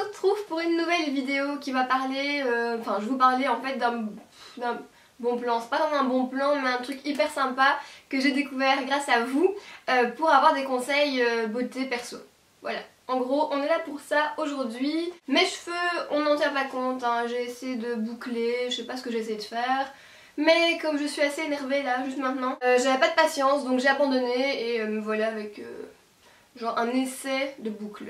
retrouve pour une nouvelle vidéo qui va parler, enfin je vous parlais en fait d'un bon plan, c'est pas vraiment un bon plan mais un truc hyper sympa que j'ai découvert grâce à vous pour avoir des conseils beauté perso. Voilà, en gros on est là pour ça aujourd'hui. Mes cheveux on n'en tient pas compte, hein. J'ai essayé de boucler, je sais pas ce que j'ai essayé de faire. Mais comme je suis assez énervée là, juste maintenant, j'avais pas de patience donc j'ai abandonné et me voilà avec genre un essai de boucle.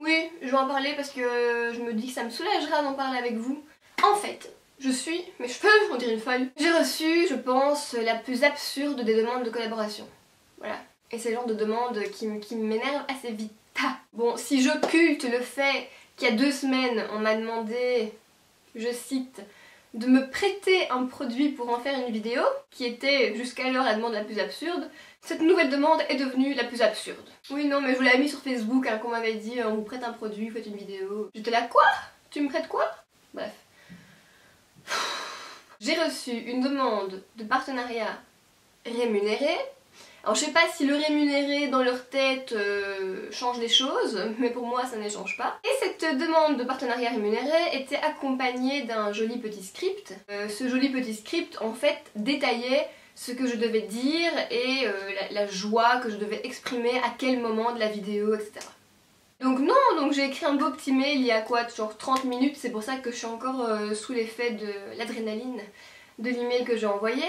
Oui, je vais en parler parce que je me dis que ça me soulagera d'en parler avec vous. En fait, mes cheveux, on dirait une folle. J'ai reçu, je pense, la plus absurde des demandes de collaboration. Voilà. Et c'est le genre de demande qui m'énerve assez vite. Ah. Bon, si j'occulte le fait qu'il y a 2 semaines, on m'a demandé, je cite, de me prêter un produit pour en faire une vidéo, qui était jusqu'alors la demande la plus absurde, cette nouvelle demande est devenue la plus absurde. Oui, non, mais je vous l'avais mis sur Facebook, hein, qu'on m'avait dit on vous prête un produit, faites une vidéo. J'étais là, quoi? Tu me prêtes quoi? Bref. J'ai reçu une demande de partenariat rémunéré. Alors je sais pas si le rémunéré dans leur tête change les choses, mais pour moi ça ne les change pas. Et cette demande de partenariat rémunéré était accompagnée d'un joli petit script. Ce joli petit script en fait détaillait ce que je devais dire et la joie que je devais exprimer à quel moment de la vidéo, etc. Donc non, donc j'ai écrit un beau petit mail il y a quoi, genre 30 minutes, c'est pour ça que je suis encore sous l'effet de l'adrénaline de l'email que j'ai envoyé.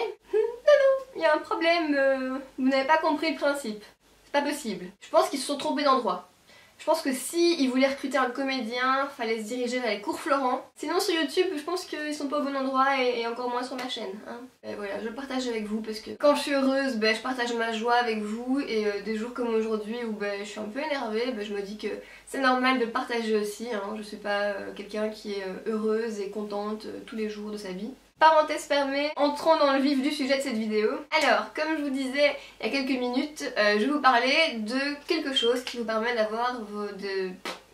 Il y a un problème, vous n'avez pas compris le principe. C'est pas possible. Je pense qu'ils se sont trompés d'endroit. Je pense que si ils voulaient recruter un comédien, fallait se diriger vers les cours Florent. Sinon sur YouTube, je pense qu'ils sont pas au bon endroit et encore moins sur ma chaîne. Hein. Et voilà, je le partage avec vous parce que quand je suis heureuse, je partage ma joie avec vous et des jours comme aujourd'hui où je suis un peu énervée, je me dis que c'est normal de le partager aussi. Hein. Je suis pas quelqu'un qui est heureuse et contente tous les jours de sa vie. Parenthèse fermée, entrons dans le vif du sujet de cette vidéo. Alors, comme je vous disais il y a quelques minutes, je vais vous parler de quelque chose qui vous permet d'avoir je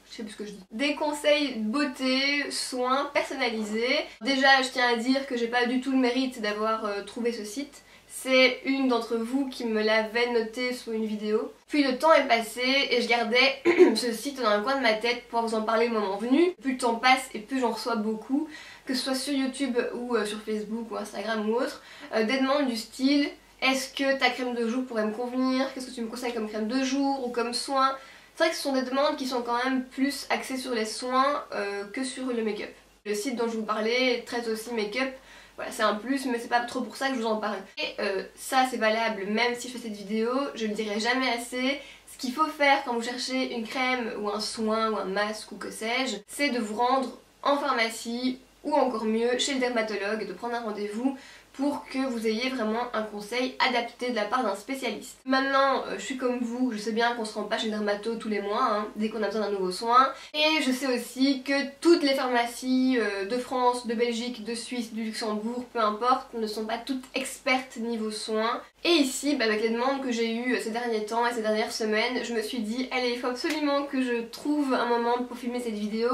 sais plus ce que je dis. Des conseils beauté, soins personnalisés. Déjà, je tiens à dire que j'ai pas du tout le mérite d'avoir trouvé ce site. C'est une d'entre vous qui me l'avait noté sous une vidéo. Puis le temps est passé et je gardais ce site dans un coin de ma tête pour vous en parler le moment venu. Plus le temps passe et plus j'en reçois beaucoup, que ce soit sur YouTube ou sur Facebook ou Instagram ou autre, des demandes du style est-ce que ta crème de jour pourrait me convenir? Qu'est-ce que tu me conseilles comme crème de jour ou comme soin? C'est vrai que ce sont des demandes qui sont quand même plus axées sur les soins que sur le make-up. Le site dont je vous parlais traite aussi make-up. Voilà, c'est un plus, mais c'est pas trop pour ça que je vous en parle. Et ça c'est valable même si je fais cette vidéo, je le dirai jamais assez. Ce qu'il faut faire quand vous cherchez une crème ou un soin ou un masque ou que sais-je, c'est de vous rendre en pharmacie ou encore mieux chez le dermatologue, de prendre un rendez-vous pour que vous ayez vraiment un conseil adapté de la part d'un spécialiste. Maintenant, je suis comme vous, je sais bien qu'on se rend pas chez le dermato tous les mois, hein, dès qu'on a besoin d'un nouveau soin. Et je sais aussi que toutes les pharmacies de France, de Belgique, de Suisse, du Luxembourg, peu importe, ne sont pas toutes expertes niveau soins. Et ici, avec les demandes que j'ai eues ces derniers temps et ces dernières semaines, je me suis dit, allez, il faut absolument que je trouve un moment pour filmer cette vidéo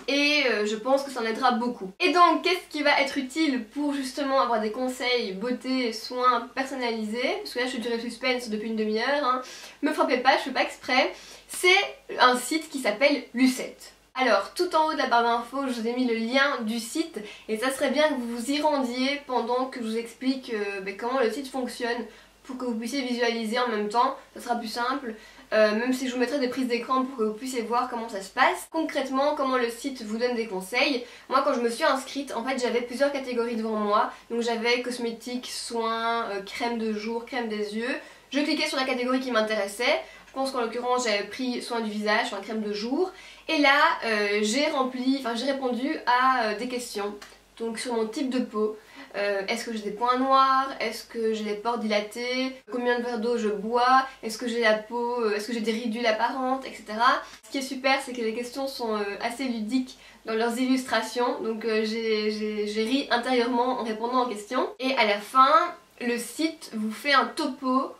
et je pense que ça en aidera beaucoup. Et donc, qu'est-ce qui va être utile pour justement avoir des conseils beauté, soins personnalisés? Parce que là, je suis durée suspense depuis une demi-heure, hein. Me frappez pas, je fais pas exprès. C'est un site qui s'appelle Lucette. Alors, tout en haut de la barre d'infos, je vous ai mis le lien du site et ça serait bien que vous vous y rendiez pendant que je vous explique comment le site fonctionne pour que vous puissiez visualiser en même temps, ça sera plus simple. Même si je vous mettrai des prises d'écran pour que vous puissiez voir comment ça se passe. Concrètement, comment le site vous donne des conseils. Moi, quand je me suis inscrite, en fait, j'avais plusieurs catégories devant moi. Donc j'avais cosmétiques, soins, crème de jour, crème des yeux. Je cliquais sur la catégorie qui m'intéressait. Je pense qu'en l'occurrence j'avais pris soin du visage, enfin crème de jour. Et là j'ai répondu à des questions. Donc sur mon type de peau, est-ce que j'ai des points noirs, est-ce que j'ai des pores dilatés, combien de verres d'eau je bois, est-ce que j'ai la peau, est-ce que j'ai des ridules apparentes, etc. Ce qui est super, c'est que les questions sont assez ludiques dans leurs illustrations. Donc j'ai ri intérieurement en répondant aux questions. Et à la fin, le site vous fait un topo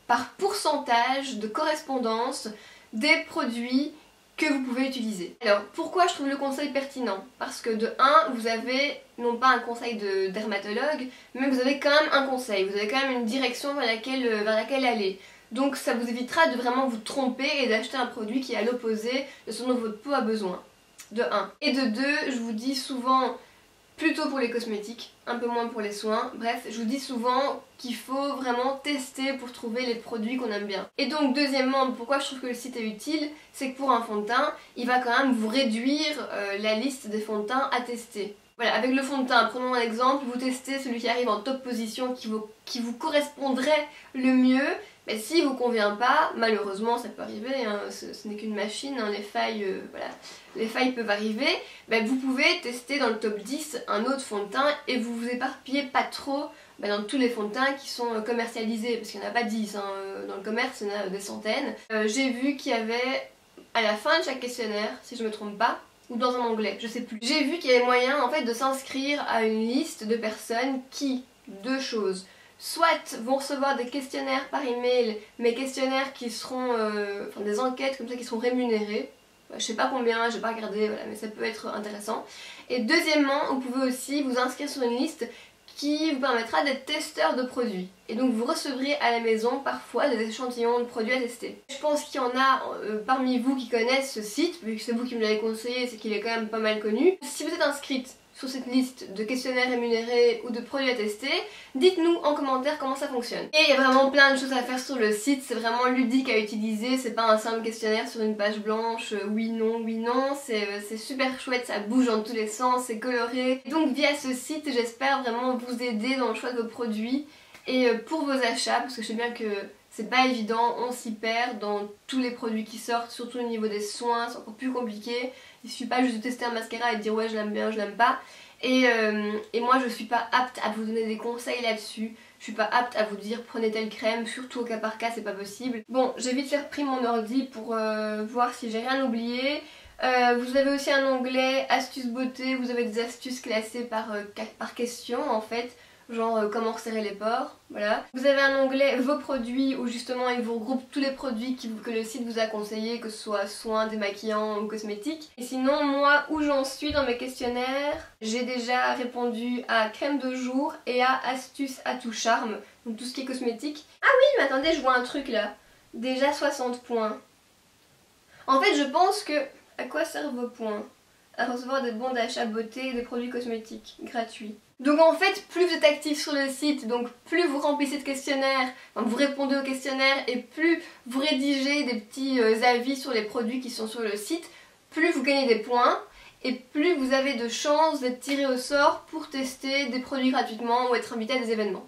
par pourcentage de correspondance des produits que vous pouvez utiliser. Alors pourquoi je trouve le conseil pertinent? Parce que de 1, vous avez non pas un conseil de dermatologue, mais vous avez quand même un conseil, vous avez quand même une direction vers laquelle aller. Donc ça vous évitera de vraiment vous tromper et d'acheter un produit qui est à l'opposé de ce dont votre peau a besoin. de 1. Et de 2, je vous dis souvent, plutôt pour les cosmétiques, un peu moins pour les soins, bref, je vous dis souvent qu'il faut vraiment tester pour trouver les produits qu'on aime bien. Et donc deuxièmement, pourquoi je trouve que le site est utile, c'est que pour un fond de teint, il va quand même vous réduire la liste des fonds de teint à tester. Voilà, avec le fond de teint, prenons un exemple, vous testez celui qui arrive en top position, qui vous correspondrait le mieux. Mais s'il vous convient pas, malheureusement ça peut arriver, hein, ce n'est qu'une machine, hein, les failles, voilà, les failles peuvent arriver, ben, vous pouvez tester dans le top 10 un autre fond de teint et vous vous éparpillez pas trop dans tous les fonds de teint qui sont commercialisés, parce qu'il n'y en a pas 10, hein, dans le commerce il y en a des centaines. J'ai vu qu'il y avait à la fin de chaque questionnaire, si je me trompe pas, ou dans un onglet, je sais plus. J'ai vu qu'il y avait moyen en fait de s'inscrire à une liste de personnes qui, deux choses, soit vont recevoir des questionnaires par email, mais questionnaires qui seront, enfin des enquêtes comme ça qui seront rémunérées. Je sais pas combien, j'ai pas regardé, voilà, mais ça peut être intéressant. Et deuxièmement, vous pouvez aussi vous inscrire sur une liste qui vous permettra d'être testeur de produits. Et donc vous recevrez à la maison parfois des échantillons de produits à tester. Je pense qu'il y en a parmi vous qui connaissent ce site, vu que c'est vous qui me l'avez conseillé, c'est qu'il est quand même pas mal connu. Si vous êtes inscrite sur cette liste de questionnaires rémunérés ou de produits à tester, dites-nous en commentaire comment ça fonctionne. Et il y a vraiment plein de choses à faire sur le site, c'est vraiment ludique à utiliser, c'est pas un simple questionnaire sur une page blanche, oui non, c'est super chouette, ça bouge dans tous les sens, c'est coloré. Donc via ce site, j'espère vraiment vous aider dans le choix de vos produits et pour vos achats, parce que je sais bien que c'est pas évident, on s'y perd dans tous les produits qui sortent, surtout au niveau des soins, c'est encore plus compliqué. Il suffit pas juste de tester un mascara et de dire ouais je l'aime bien, je l'aime pas. Et moi je suis pas apte à vous donner des conseils là-dessus. Je suis pas apte à vous dire prenez telle crème, surtout au cas par cas, c'est pas possible. Bon, j'ai vite fait repris mon ordi pour voir si j'ai rien oublié. Vous avez aussi un onglet astuces beauté, vous avez des astuces classées par question en fait. Genre comment resserrer les pores, voilà. Vous avez un onglet vos produits où justement il vous regroupe tous les produits que le site vous a conseillés, que ce soit soins, démaquillants ou cosmétiques. Et sinon moi où j'en suis dans mes questionnaires, j'ai déjà répondu à crème de jour et à astuces à tout charme, donc tout ce qui est cosmétique. Ah oui mais attendez, je vois un truc là, déjà 60 points. En fait je pense que, à quoi servent vos points? À recevoir des bons d'achat beauté et des produits cosmétiques gratuits. Donc en fait, plus vous êtes actif sur le site, donc plus vous remplissez de questionnaires, enfin, vous répondez aux questionnaires et plus vous rédigez des petits avis sur les produits qui sont sur le site, plus vous gagnez des points et plus vous avez de chances d'être tiré au sort pour tester des produits gratuitement ou être invité à des événements.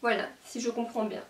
Voilà, si je comprends bien.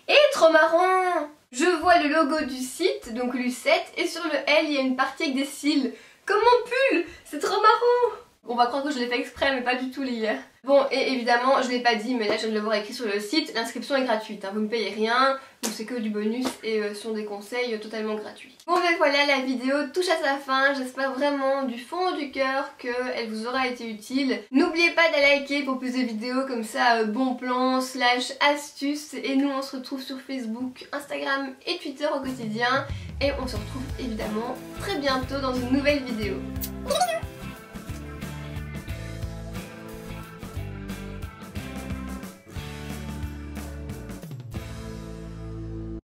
Et trop marrant! Je vois le logo du site, donc Lucette, et sur le L il y a une partie avec des cils. Comme mon pull! C'est trop marrant! On va croire que je l'ai fait exprès mais pas du tout l'hier. Bon et évidemment je l'ai pas dit mais là je viens de le voir écrit sur le site, l'inscription est gratuite, hein, vous ne payez rien, donc c'est que du bonus et ce sont des conseils totalement gratuits. Bon ben voilà, la vidéo touche à sa fin, j'espère vraiment du fond du cœur qu'elle vous aura été utile. N'oubliez pas de liker pour plus de vidéos comme ça, bon plan, / astuces, et nous on se retrouve sur Facebook, Instagram et Twitter au quotidien et on se retrouve évidemment très bientôt dans une nouvelle vidéo.